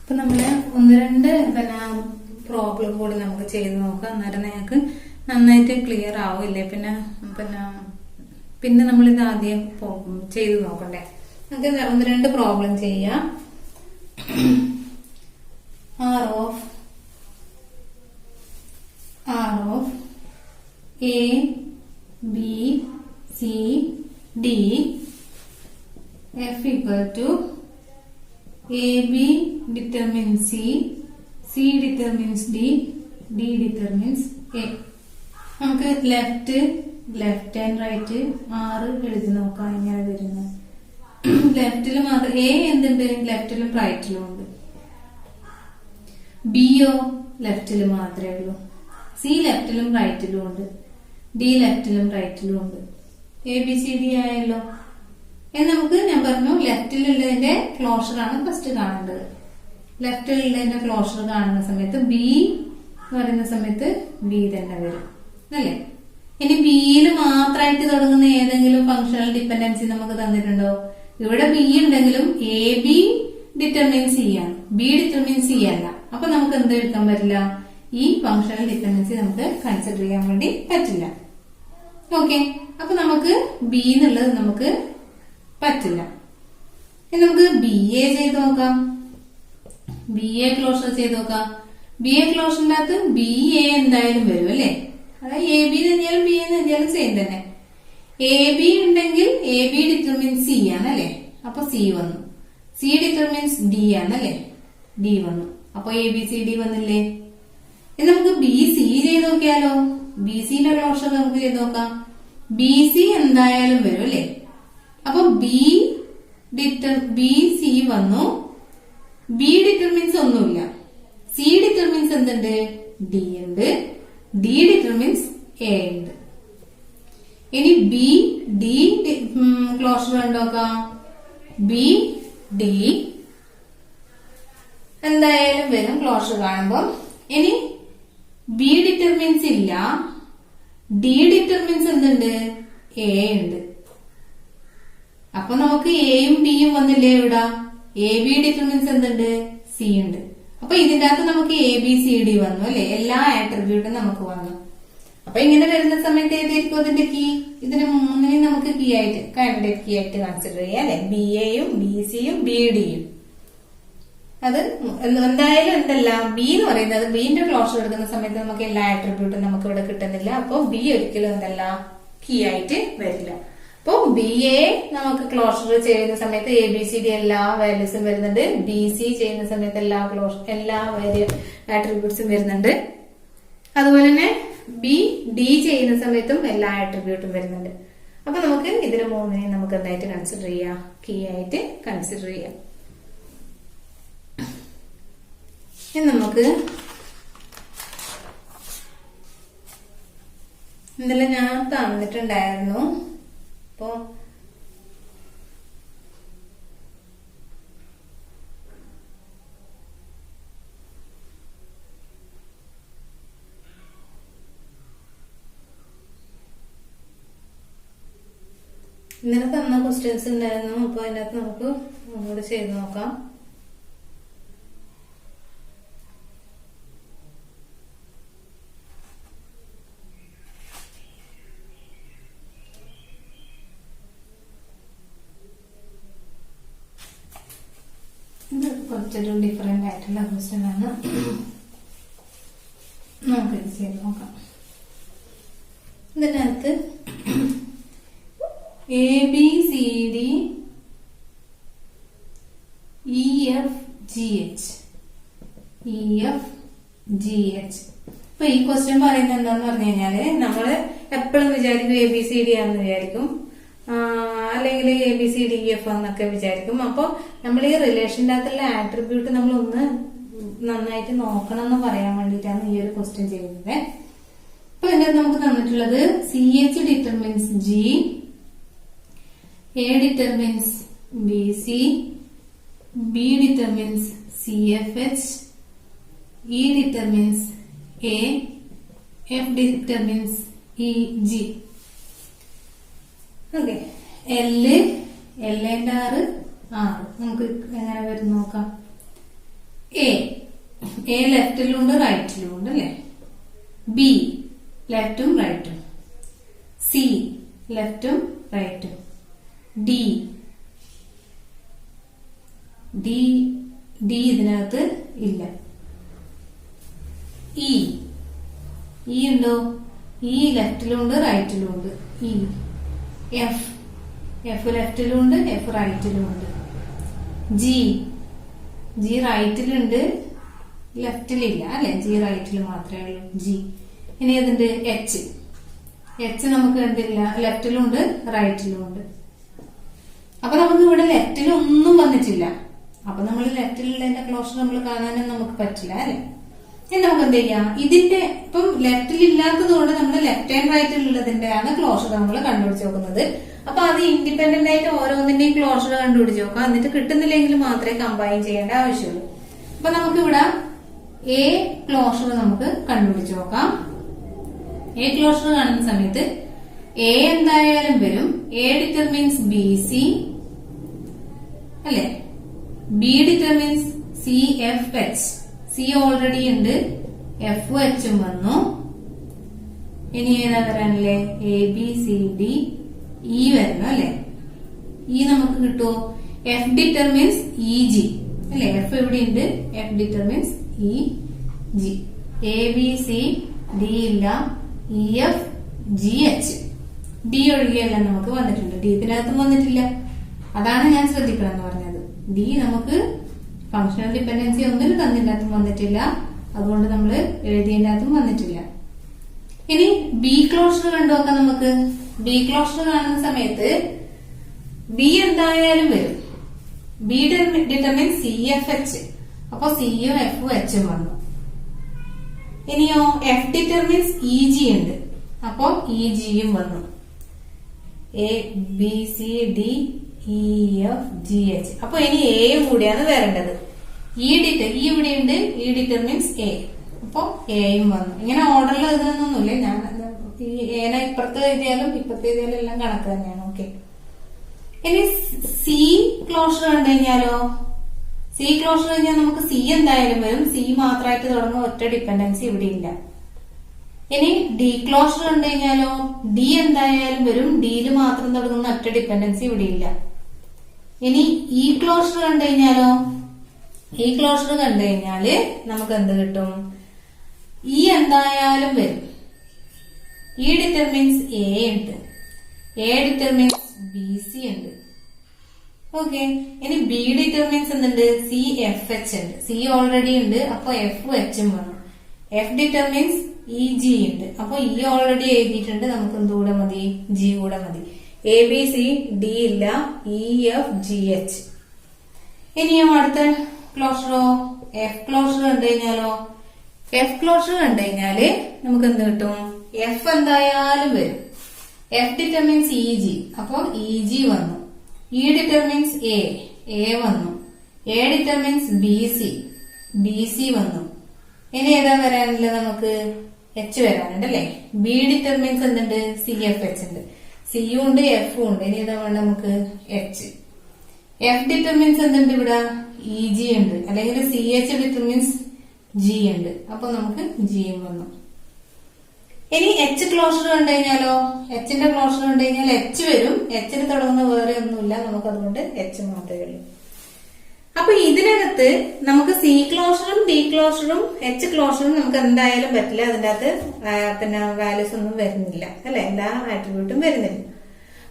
അപ്പൊ നമ്മള് ഒന്ന് രണ്ട് പ്രോബ്ലം കൂടി നമുക്ക് ചെയ്ത് നോക്കാം. അന്നേരം നിങ്ങൾക്ക് നന്നായിട്ട് ക്ലിയർ ആവില്ലേ. പിന്നെ നമ്മളിത് ആദ്യം ചെയ്ത് നോക്കണ്ടേ. നമുക്ക് ഒന്ന് രണ്ട് പ്രോബ്ലം ചെയ്യാം. R of A, B, C, D F equal to AB determines C, C determines D, D determines A. നമുക്ക് ലെഫ്റ്റ് ആൻഡ് റൈറ്റ് 6 എഴുതി നോക്കാം. ഇങ്ങനെ വരുന്നത് ലെഫ്റ്റില് മാത്രം എ എന്തുണ്ട്, ലെഫ്റ്റിലും റൈറ്റിലും ഉണ്ട്. ബിയോ ലെഫ്റ്റില് മാത്രമേ ഉള്ളൂ. സി ലെഫ്റ്റിലും റൈറ്റിലും ഉണ്ട്. ഡി ലെഫ്റ്റിലും റൈറ്റിലും ഉണ്ട്. എ ബി സി ഡി ആയല്ലോ. നമുക്ക് ഞാൻ പറഞ്ഞു ലെഫ്റ്റിലുള്ളതിന്റെ ക്ലോഷർ ആണ് ഫസ്റ്റ് കാണേണ്ടത്. ലെഫ്റ്റിലുള്ളതിന്റെ ക്ലോഷർ കാണുന്ന സമയത്ത് ബി എന്ന് പറയുന്ന സമയത്ത് ബി തന്നെ വരും അല്ലേ. ഇനി ബിയിൽ മാത്രമായിട്ട് തുടങ്ങുന്ന ഏതെങ്കിലും ഫങ്ഷണൽ ഡിപ്പെൻഡൻസി നമുക്ക് തന്നിട്ടുണ്ടോ? ഇവിടെ ബി ഉണ്ടെങ്കിലും എ ബി ഡിറ്റർമിൻ സി ആണ്, ബി ഡിറ്റർമിൻ സി അല്ല. അപ്പൊ നമുക്ക് എന്ത് എടുക്കാൻ പറ്റില്ല, ഈ ഫങ്ഷണൽ ഡിപ്പെൻഡൻസി നമുക്ക് കൺസിഡർ ചെയ്യാൻ വേണ്ടി പറ്റില്ല. ഓക്കെ, അപ്പൊ നമുക്ക് ബി എന്നുള്ളത് നമുക്ക് പറ്റില്ല. ഇനി നമുക്ക് ബി എ ചെയ്ത് നോക്കാം. ബി എ ക്ലോഷർ ചെയ്ത് നോക്കാം. ബി എ ക്ലോഷറിന്റെ അകത്ത് ബി എ എന്തായാലും വരും അല്ലെ. അതായത് എ ബി തന്നെയാലും ബി എന്ന് തന്നെയാലും സെയിം തന്നെ. എ ബി ഉണ്ടെങ്കിൽ എ ബി ഡിറ്റർമിൻസ് സി ആണ് അല്ലെ. അപ്പൊ സി വന്നു. സി ഡിറ്റർമിൻസ് ഡി ആണ് അല്ലെ, ഡി വന്നു. അപ്പൊ എ ബി സി ഡി വന്നില്ലേ. ഇനി നമുക്ക് ബി സി ചെയ്ത് നോക്കിയാലോ. ബി സിന്റെ ക്ലോഷർ നമുക്ക് ചെയ്ത് നോക്കാം. ബി സി എന്തായാലും വരും അല്ലെ. അപ്പൊ ബി സി വന്നു. ബി ഡിറ്റർമിൻസ് ഒന്നുമില്ല. സി ഡിറ്റർമിൻസ് എന്തുണ്ട്, ഡി ഉണ്ട്. ഡി ഡിറ്റർമിൻസ് എ ഉണ്ട്. ഇനി ബി ഡി ക്ലോഷർ കണ്ടോക്കാം. ബി ഡി എന്തായാലും വരും ക്ലോഷർ കാണുമ്പോ. ഇനി ബി ഡിറ്റർമിൻസ് ഇല്ല. ഡി ഡിറ്റർമിൻസ് എന്തുണ്ട്, എ ഉണ്ട്. അപ്പൊ നമുക്ക് എയും ബിയും വന്നില്ലേ ഇവിടെ. എ ബി ഡിറ്റർമിൻസ് എന്തുണ്ട്, സി ഉണ്ട്. അപ്പൊ ഇതിന്റെ അകത്ത് നമുക്ക് എ ബി സി ഡി വന്നു അല്ലെ. എല്ലാ ആട്രിബ്യൂട്ടും നമുക്ക് വന്നു. അപ്പൊ ഇങ്ങനെ വരുന്ന സമയത്ത് ഏതായിരിക്കും അതിന്റെ കീ? ഇതിന് മൂന്നിനെയും നമുക്ക് കീ ആയിട്ട് കാൻഡിഡേറ്റ് കീ ആയിട്ട് കൺസിഡർ ചെയ്യാം അല്ലെ. ബി എയും ബി സിയും ബി ഡിയും. അത് എന്തായാലും എന്തല്ല, ബി എന്ന് പറയുന്നത് ബിന്റെ ക്ലോഷർ എടുക്കുന്ന സമയത്ത് നമുക്ക് എല്ലാ ആട്രിബ്യൂട്ടും നമുക്ക് ഇവിടെ കിട്ടുന്നില്ല. അപ്പൊ ബി ഒരിക്കലും എന്തല്ല കീ ആയിട്ട് വരില്ല. അപ്പൊ ബി എ നമുക്ക് ക്ലോഷർ ചെയ്യുന്ന സമയത്ത് എ ബി സി ഡി എല്ലാ വാല്യൂസും വരുന്നുണ്ട്. ബി സി ചെയ്യുന്ന സമയത്ത് എല്ലാ ആട്രിബ്യൂട്ട്സും വരുന്നുണ്ട്. അതുപോലെ തന്നെ ബി ഡി ചെയ്യുന്ന സമയത്തും എല്ലാ ആട്രിബ്യൂട്ടും വരുന്നുണ്ട്. അപ്പൊ നമുക്ക് ഇതിന് മൂന്നിനെയും നമുക്ക് എന്തായിട്ട് കൺസിഡർ ചെയ്യാം, കീ ആയിട്ട് കൺസിഡർ ചെയ്യാം. നമുക്ക് ഇന്നലെ ഞാൻ തന്നിട്ടുണ്ടായിരുന്നു. അപ്പോ ഇന്നലെ തന്ന ക്വസ്റ്റ്യൻസ് ഉണ്ടായിരുന്നു. അപ്പൊ അതിനകത്ത് നമുക്ക് ഒന്നുകൂടി ചെയ്ത് നോക്കാം. ഇത് കുറച്ചൊരു ഡിഫറെന്റ് ആയിട്ടുള്ള ക്വസ്റ്റ്യൻ ആണ്. നമുക്ക് ഇത് ചെയ്ത് നോക്കാം. ഇതിനകത്ത് A B C D E F G H അപ്പൊ ഈ ക്വസ്റ്റ്യൻ പറയുന്നത് എന്താന്ന് പറഞ്ഞു കഴിഞ്ഞാല് നമ്മള് എപ്പോഴും വിചാരിക്കും എ ബി സി ഡി ആണെന്ന് വിചാരിക്കും, അല്ലെങ്കിൽ A B C D F എന്നൊക്കെ വിചാരിക്കും. അപ്പൊ നമ്മൾ ഈ റിലേഷന്റെ അകത്തുള്ള ആട്രിബ്യൂട്ട് നമ്മൾ ഒന്ന് നന്നായിട്ട് നോക്കണം എന്ന് പറയാൻ വേണ്ടിയിട്ടാണ് ഈ ഒരു ക്വസ്റ്റ്യൻ ചെയ്യുന്നത്. അപ്പൊ ഇതിനകത്ത് നമുക്ക് തന്നിട്ടുള്ളത് C H determines G, A determines B C, B determines C F H, E determines A, F determines E G. Okay, L and R 6. നമുക്ക് എങ്ങനെ വരും നോക്കാം. എ ലെഫ്റ്റിലും ഉണ്ട് റൈറ്റിലും ഉണ്ട് അല്ലെ. ബി ലെഫ്റ്റും റൈറ്റും. സി ലെഫ്റ്റും റൈറ്റും. ഡി ഇതിനകത്ത് ഇല്ല. ഇ ഉണ്ടോ? ഇ ലെഫ്റ്റിലും ഉണ്ട് റൈറ്റിലും ഉണ്ട്. ഇ. എഫ് ലെഫ്റ്റിലും ഉണ്ട് എഫ് റൈറ്റിലും ഉണ്ട്. ജി റൈറ്റിലുണ്ട് ലെഫ്റ്റിലില്ല അല്ലെ. ജി റൈറ്റിൽ മാത്രമേ ഉള്ളൂ. ജി. ഇനി ഏതുണ്ട്? എച്ച് നമുക്ക് എന്തില്ല, ലെഫ്റ്റിലും ഉണ്ട് റൈറ്റിലും ഉണ്ട്. അപ്പൊ നമുക്ക് ഇവിടെ ലെഫ്റ്റിൽ ഒന്നും വന്നിട്ടില്ല. അപ്പൊ നമ്മൾ ലെഫ്റ്റിലുള്ളതിന്റെ ക്ലോഷർ നമ്മൾ കാണാനും നമുക്ക് പറ്റില്ല അല്ലെ. ഇനി നമുക്ക് എന്ത് ചെയ്യാം, ഇതിന്റെ ഇപ്പം ലെഫ്റ്റിൽ ഇല്ലാത്തത് കൊണ്ട് നമ്മൾ ലെഫ്റ്റ് ആൻഡ് റൈറ്റിലുള്ളതിന്റെയാണ് ക്ലോഷർ നമ്മൾ കണ്ടുപിടിച്ച് നോക്കുന്നത്. അപ്പൊ അത് ഇൻഡിപെൻഡന്റ് ആയിട്ട് ഓരോന്നിന്റെയും ക്ലോഷർ കണ്ടുപിടിച്ച് നോക്കാം. എന്നിട്ട് കിട്ടുന്നില്ലെങ്കിൽ മാത്രമേ കമ്പൈൻ ചെയ്യേണ്ട ആവശ്യമുള്ളൂ. അപ്പൊ നമുക്കിവിടെ എ ക്ലോഷർ നമുക്ക് കണ്ടുപിടിച്ച് നോക്കാം. എ ക്ലോഷർ കാണുന്ന സമയത്ത് എ എന്തായാലും വരും. എ ഡിറ്റർമിൻസ് ബി സി അല്ലെ. B determines C F H. C already ഉണ്ട്, എഫ് എച്ചും വന്നു. ഇനി ഏതാ വരാനല്ലേ? A B C D E വരണം അല്ലെ. ഇ നമുക്ക് കിട്ടുമോ? എഫ് ഡിറ്റർമിൻസ് ഇ ജി അല്ലെ. എഫ് ഇവിടെ ഉണ്ട്, F determines E G. A B C D ഇല്ല, E F G H. D ഒഴികെയെല്ലാം നമുക്ക് വന്നിട്ടുണ്ട്. ഡി ഇതിനകത്തും വന്നിട്ടില്ല. അതാണ് ഞാൻ ശ്രദ്ധിക്കണം എന്ന് പറഞ്ഞത്. ഡി നമുക്ക് ഫങ്ഷണൽ ഡിപെൻഡൻസി ഒന്നിനും തന്നിനകത്തും വന്നിട്ടില്ല, അതുകൊണ്ട് നമ്മൾ എഴുതിയതിനകത്തും വന്നിട്ടില്ല. ഇനി ബി ക്ലോഷർ കണ്ടുനോക്കാം നമുക്ക്. ബി ക്ലോഷർ കാണുന്ന സമയത്ത് ബി എന്തായാലും വരും. B determines C F H. അപ്പൊ സിയും എഫും എച്ചും വന്നു. ഇനിയോ എഫ് ഡിറ്റർമിൻസ് ഇ ജി ഉണ്ട്, അപ്പൊ ഇ ജിയും വന്നു. A B C D E F G H. അപ്പൊ ഇനി എയും കൂടിയാണ് വരേണ്ടത്. ഇ ഇവിടെ ഉണ്ട്, ഇ ഡിറ്റർമിൻസ് എ. അപ്പൊ എയും വന്നു. ഇങ്ങനെ ഓർഡറിൽ എഴുതുന്നൊന്നുമില്ല. ഞാൻ ഈ ഏനെ ഇപ്പുറത്ത് എഴുതിയാലും ഇപ്പുറത്ത് എഴുതിയാലും എല്ലാം കണക്ക് തന്നെയാണ്. ഓക്കെ. ഇനി സി ക്ലോഷർ കണ്ടു കഴിഞ്ഞാലോ? സി ക്ലോഷർ കഴിഞ്ഞാൽ നമുക്ക് സി എന്തായാലും വരും. സി മാത്രമായിട്ട് തുടങ്ങുന്ന ഒറ്റ ഡിപെൻഡൻസി ഇവിടെ ഇല്ല. ഇനി ഡി ക്ലോഷർ കണ്ടു കഴിഞ്ഞാലോ? ഡി എന്തായാലും വരും. ഡിയിൽ മാത്രം തുടങ്ങുന്ന ഒറ്റ ഡിപെൻഡൻസി ഇവിടെ ഇല്ല. ഇനി ഇ ക്ലോഷർ കണ്ടു കഴിഞ്ഞാലോ? ഇ ക്ലോഷർ കണ്ടു കഴിഞ്ഞാല് നമുക്ക് എന്ത് കിട്ടും? ഇ എന്തായാലും വരും. ഇ ഡിറ്റർമിൻസ് എ ഉണ്ട്, എ ഡിറ്റർമിൻസ് ബി സി ഉണ്ട്. ഓക്കെ. ഇനി ബി ഡിറ്റർമിൻസ് എന്തുണ്ട്? സി എഫ് എച്ച് ഉണ്ട്. സി ഓൾറെഡി ഉണ്ട്, അപ്പൊ എഫ് എച്ചും വന്നു. എഫ് ഡിറ്റർമിൻസ് ഇ ജി ഉണ്ട്, അപ്പൊ ഇ ഓൾറെഡി എഴുതിയിട്ടുണ്ട്. നമുക്ക് എന്തുകൂടെ മതി? ജി കൂടെ മതി. എ ബി സി ഡി ഇല്ല, ഇ എഫ് ജി എച്ച്. ഇനിയോ അടുത്ത ക്ലോഷറോ? എഫ് ക്ലോഷർ കണ്ടു കഴിഞ്ഞാലോ? എഫ് ക്ലോഷർ കണ്ടു കഴിഞ്ഞാല് നമുക്ക് എന്ത് കിട്ടും? എഫ് എന്തായാലും വരും. എഫ് ഡിറ്റർമിൻസ് ഇ ജി, അപ്പൊ ഇ ജി വന്നു. ഇ ഡിറ്റർമിൻസ് എ വന്നു. എ ഡിറ്റർമിൻസ് ബി സി വന്നു. ഇനി ഏതാ വരാനുള്ളത്? നമുക്ക് എച്ച് വരാനുണ്ട് അല്ലെ. ബി ഡിറ്റർമിൻസ് എന്തുണ്ട്? സി എഫ് എച്ച് ഉണ്ട്. സിയും ഉണ്ട്, എഫും ഉണ്ട്. ഇനി ഏതാ വേണ്ട നമുക്ക്? എച്ച്. എഫ് ഡിറ്റർമിൻസ് എന്തുണ്ട് ഇവിടെ? ഇ ജി ഉണ്ട്, അല്ലെങ്കിൽ സി എച്ച് ഡിറ്റർമിൻസ് ജി ഉണ്ട്. അപ്പൊ നമുക്ക് ജിയും വന്നു. ഇനി എച്ച് ക്ലോഷർ കണ്ടു കഴിഞ്ഞാലോ? എച്ചിന്റെ ക്ലോഷർ കണ്ടു കഴിഞ്ഞാൽ എച്ച് വരും. എച്ചിന് തുടങ്ങുന്ന വേറെ ഒന്നുമില്ല, നമുക്ക് അതുകൊണ്ട് എച്ച് മാത്രമേ ഉള്ളൂ. അപ്പൊ ഇതിനകത്ത് നമുക്ക് സി ക്ലോഷറും ഡി ക്ലോഷറും എച്ച് ക്ലോഷറും നമുക്ക് എന്തായാലും പറ്റില്ല. അതിന്റെ അകത്ത് പിന്നെ വാല്യൂസ് ഒന്നും വരുന്നില്ല അല്ലെ, എല്ലാ ആട്രിബ്യൂട്ടും വരുന്നില്ല.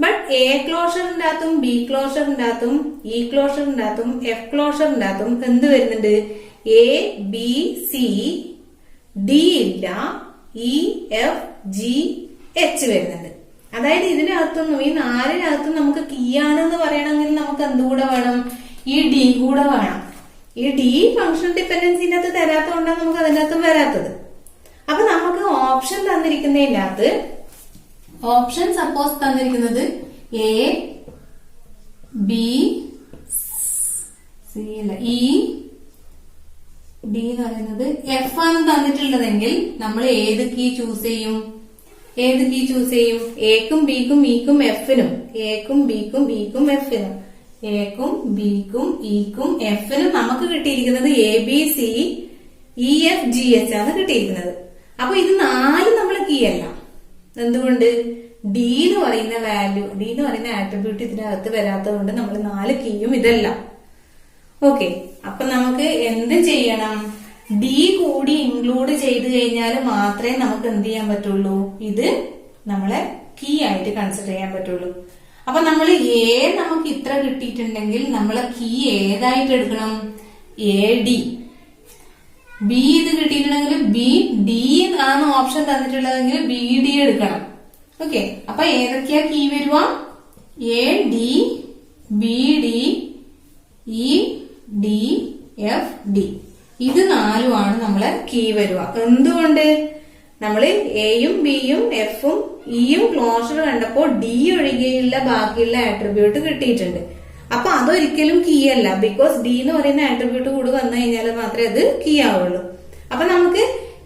ബട്ട് എ ക്ലോഷറിന്റെ അകത്തും ബി ക്ലോഷറിന്റെ അകത്തും ഇ ക്ലോഷറിന്റെ അകത്തും എഫ് ക്ലോഷറിന്റെ അകത്തും എന്ത് വരുന്നുണ്ട്? എ ബി സി ഡി ഇല്ല, ഇ എഫ് ജി എച്ച് വരുന്നുണ്ട്. അതായത് ഇതിനകത്തൊന്നും ഈ നാലിനകത്തും നമുക്ക് കീ ആണെന്ന് പറയണമെങ്കിൽ നമുക്ക് എന്തുകൂടെ വേണം? ഈ ഡി കൂടെ വേണം. ഈ ഡി ഫംഗ്ഷൻ ഡിപെൻഡൻസിന്റെ അകത്ത് തരാത്തതുകൊണ്ടാണ് നമുക്ക് അതിന്റെ അകത്തും വരാത്തത്. അപ്പൊ നമുക്ക് ഓപ്ഷൻ തന്നിരിക്കുന്നതിനകത്ത് ഓപ്ഷൻ സപ്പോസ് തന്നിരിക്കുന്നത് എ ബി സി അല്ല ഇ ഡി എന്ന് പറയുന്നത് എഫ് ആണ് തന്നിട്ടുള്ളതെങ്കിൽ നമ്മൾ ഏത് കീ ചൂസ് ചെയ്യും? എക്കും ബിക്കും ഇക്കും എഫിനും, എക്കും ബിക്കും ഇക്കും എഫിനും. എക്കും ബിക്കും ഇക്കും എഫിനും നമുക്ക് കിട്ടിയിരിക്കുന്നത് A B C E F G H ആണ് കിട്ടിയിരിക്കുന്നത്. അപ്പൊ ഇത് 4 നമ്മൾ കീ അല്ല. എന്തുകൊണ്ട്? ഡി എന്ന് പറയുന്ന വാല്യൂ, ഡി എന്ന് പറയുന്ന ആട്രിബ്യൂട്ട് ഇതിനകത്ത് വരാത്തത് കൊണ്ട് നമ്മൾ 4 കീയും ഇതല്ല. ഓക്കെ, അപ്പൊ നമുക്ക് എന്ത് ചെയ്യണം? ഡി കൂടി ഇൻക്ലൂഡ് ചെയ്ത് കഴിഞ്ഞാൽ മാത്രമേ നമുക്ക് എന്ത് ചെയ്യാൻ പറ്റുള്ളൂ? ഇത് നമ്മളെ കീ ആയിട്ട് കൺസിഡർ ചെയ്യാൻ പറ്റുള്ളൂ. അപ്പൊ നമ്മൾ എ നമുക്ക് ഇത്ര കിട്ടിയിട്ടുണ്ടെങ്കിൽ നമ്മളെ കീ ഏതായിട്ട് എടുക്കണം? A D. ബി ഇത് കിട്ടിയിട്ടുണ്ടെങ്കിൽ ബി ഡി ആണ് ഓപ്ഷൻ തന്നിട്ടുള്ളതെങ്കിൽ ബി ഡി എടുക്കണം. ഓക്കെ, അപ്പൊ ഏതൊക്കെയാ കീ വരുക? A D, B D, E D, F D. ഇത് 4 നമ്മളെ കീ വരുക. എന്തുകൊണ്ട്? നമ്മള് എയും ബിയും എഫും ഇയും ക്ലോഷർ കണ്ടപ്പോ ഡി ഒഴികെയുള്ള ബാക്കിയുള്ള ആട്രിബ്യൂട്ട് കിട്ടിയിട്ടുണ്ട്. അപ്പൊ അതൊരിക്കലും കീ അല്ല. ബിക്കോസ് ഡി എന്ന് പറയുന്ന ആട്രിബ്യൂട്ട് കൂടി വന്നു കഴിഞ്ഞാൽ മാത്രമേ അത് കീ ആവുള്ളൂ. അപ്പൊ നമുക്ക്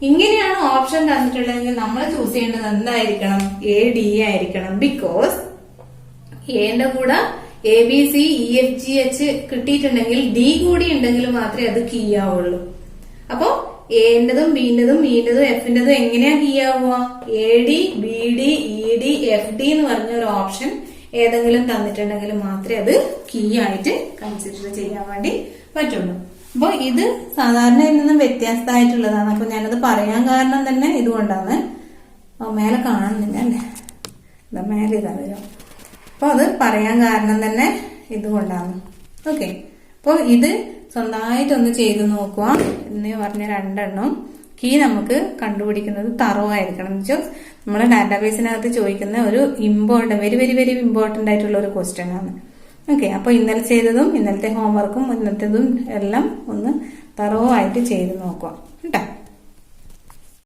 ഇങ്ങനെയാണ് ഓപ്ഷൻ തന്നിട്ടുള്ളതെങ്കിൽ നമ്മൾ ചൂസ് ചെയ്യേണ്ടത് എന്തായിരിക്കണം? എ ഡി ആയിരിക്കണം. ബിക്കോസ് എന്റെ കൂടെ A B C E F G H കിട്ടിയിട്ടുണ്ടെങ്കിൽ ഡി കൂടി ഉണ്ടെങ്കിൽ മാത്രമേ അത് കീ ആവുള്ളൂ. അപ്പോ എന്റതും ബിന്റെതും ഇന്റെതും എഫിന്റെതും എങ്ങനെയാ കീ ആവുക? A D, B D, E D, F D എന്ന് പറഞ്ഞ ഒരു ഓപ്ഷൻ ഏതെങ്കിലും തന്നിട്ടുണ്ടെങ്കിൽ മാത്രമേ അത് കീ ആയിട്ട് കൺസിഡർ ചെയ്യാൻ വേണ്ടി പറ്റുള്ളൂ. അപ്പൊ ഇത് സാധാരണയിൽ നിന്നും വ്യത്യസ്തമായിട്ടുള്ളതാണ്. അപ്പൊ ഞാനത് പറയാൻ കാരണം തന്നെ ഇതുകൊണ്ടാണ്. മേലെ കാണുന്നില്ല അല്ലേ? മേലെ ഇതാ വരും. അപ്പൊ അത് പറയാൻ കാരണം തന്നെ ഇതുകൊണ്ടാണ്. ഓക്കെ, അപ്പൊ ഇത് സ്വന്തമായിട്ടൊന്ന് ചെയ്ത് നോക്കുക. എന്ന് പറഞ്ഞ 2 എണ്ണം കീ നമുക്ക് കണ്ടുപിടിക്കുന്നത് തറവായിരിക്കണം. എന്ന് വെച്ചാൽ നമ്മുടെ ഡാറ്റാബേസിനകത്ത് ചോദിക്കുന്ന ഒരു വെരി വെരി വെരി ഇമ്പോർട്ടന്റ് ആയിട്ടുള്ള ഒരു ക്വസ്റ്റ്യൻ ആണ്. ഓക്കെ, അപ്പൊ ഇന്നലെ ചെയ്തതും ഇന്നലത്തെ ഹോംവർക്കും ഇന്നത്തേതും എല്ലാം ഒന്ന് തറവായിട്ട് ചെയ്ത് നോക്കുക.